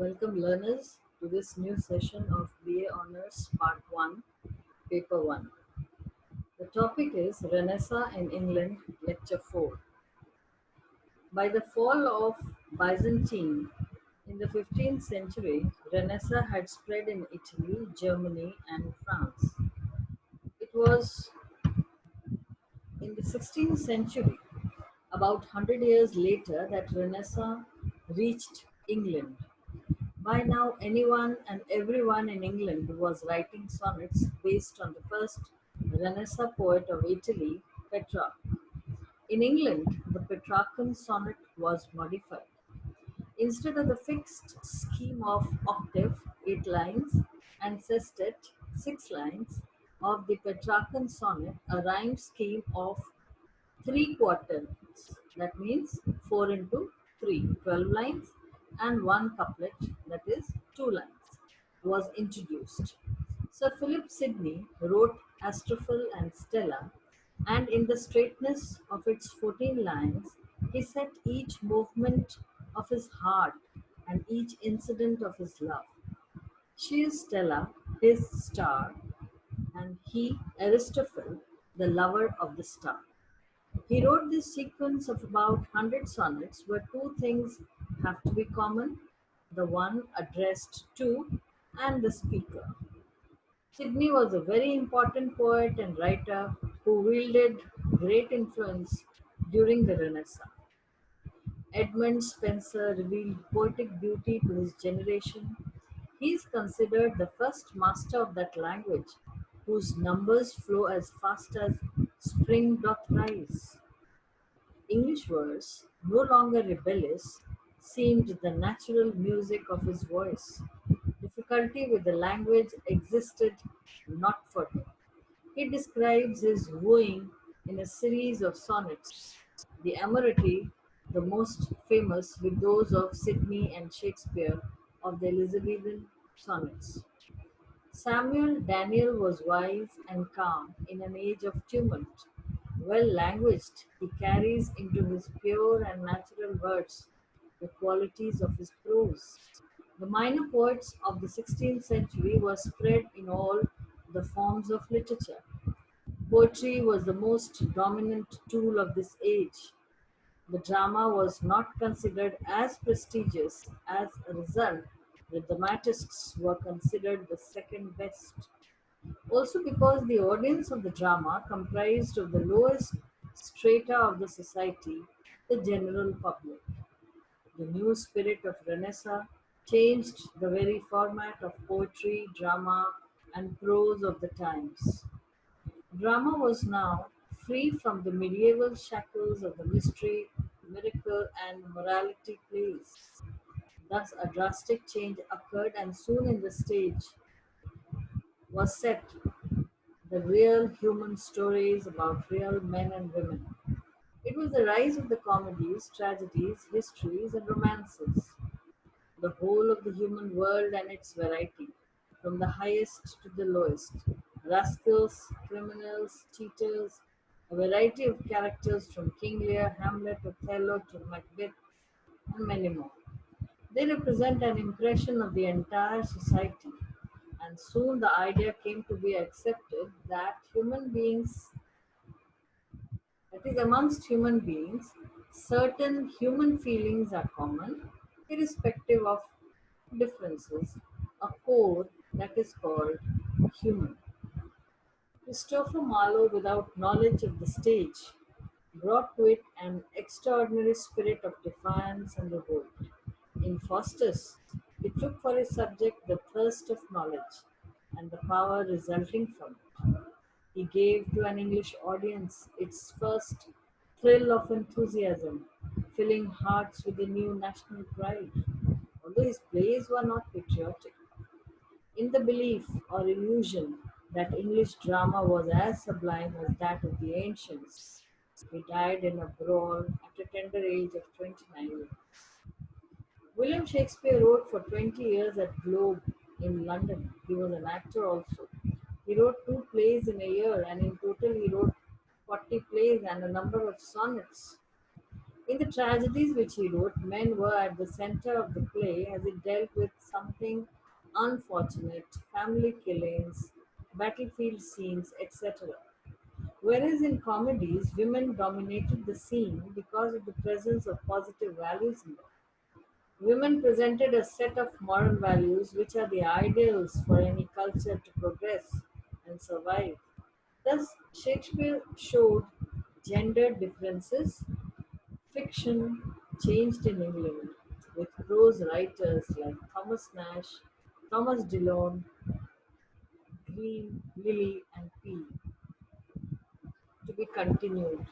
Welcome learners to this new session of BA Honours Part 1, Paper 1. The topic is Renaissance in England, Lecture 4. By the fall of Byzantine in the 15th century, Renaissance had spread in Italy, Germany and France. It was in the 16th century, about 100 years later, that Renaissance reached England. By now, anyone and everyone in England was writing sonnets based on the first Renaissance poet of Italy, Petrarch. In England, the Petrarchan sonnet was modified. Instead of the fixed scheme of octave, 8 lines, and sestet, 6 lines, of the Petrarchan sonnet, a rhyme scheme of 3 quartets, that means 4 into 3, 12 lines, and 1 couplet, that is 2 lines, was introduced. Sir Philip Sidney wrote Astrophel and Stella, and in the straightness of its 14 lines, he set each movement of his heart and each incident of his love. She is Stella, his star, and he, Aristophel, the lover of the star. He wrote this sequence of about 100 sonnets where two things have to be common: the one addressed to and the speaker. Sidney was a very important poet and writer who wielded great influence during the Renaissance. Edmund Spenser revealed poetic beauty to his generation. He is considered the first master of that language, whose numbers flow as fast as spring doth rise. English verse, no longer rebellious, seemed the natural music of his voice. Difficulty with the language existed not for him. He describes his wooing in a series of sonnets, the Amorati, the most famous, with those of Sidney and Shakespeare of the Elizabethan sonnets. Samuel Daniel was wise and calm in an age of tumult. Well languaged, he carries into his pure and natural words the qualities of his prose. The minor poets of the 16th century were spread in all the forms of literature. Poetry was the most dominant tool of this age. The drama was not considered as prestigious. As a result, the dramatists were considered the second best. Also, because the audience of the drama comprised of the lowest strata of the society, the general public. The new spirit of Renaissance changed the very format of poetry, drama, and prose of the times. Drama was now free from the medieval shackles of the mystery, miracle, and morality plays. Thus, a drastic change occurred, and soon in the stage was set the real human stories about real men and women. It was the rise of the comedies, tragedies, histories, and romances, the whole of the human world and its variety, from the highest to the lowest, rascals, criminals, cheaters, a variety of characters from King Lear, Hamlet, Othello to Macbeth, and many more. They represent an impression of the entire society, and soon the idea came to be accepted that amongst human beings, certain human feelings are common, irrespective of differences, a core that is called human. Christopher Marlowe, without knowledge of the stage, brought to it an extraordinary spirit of defiance and revolt. In Faustus, he took for his subject the thirst of knowledge and the power resulting from it. He gave to an English audience its first thrill of enthusiasm, filling hearts with a new national pride. Although his plays were not patriotic, in the belief or illusion that English drama was as sublime as that of the ancients, he died in a brawl at a tender age of 29. William Shakespeare wrote for 20 years at Globe in London. He was an actor also. He wrote 2 plays in a year, and in total he wrote 40 plays and a number of sonnets. In the tragedies which he wrote, men were at the center of the play as it dealt with something unfortunate, family killings, battlefield scenes, etc. Whereas in comedies, women dominated the scene because of the presence of positive values in them. Women presented a set of moral values which are the ideals for any culture to progress and survive. Thus, Shakespeare showed gender differences. Fiction changed in England, with prose writers like Thomas Nash, Thomas Dillon, Green, Lilly, and P. to be continued.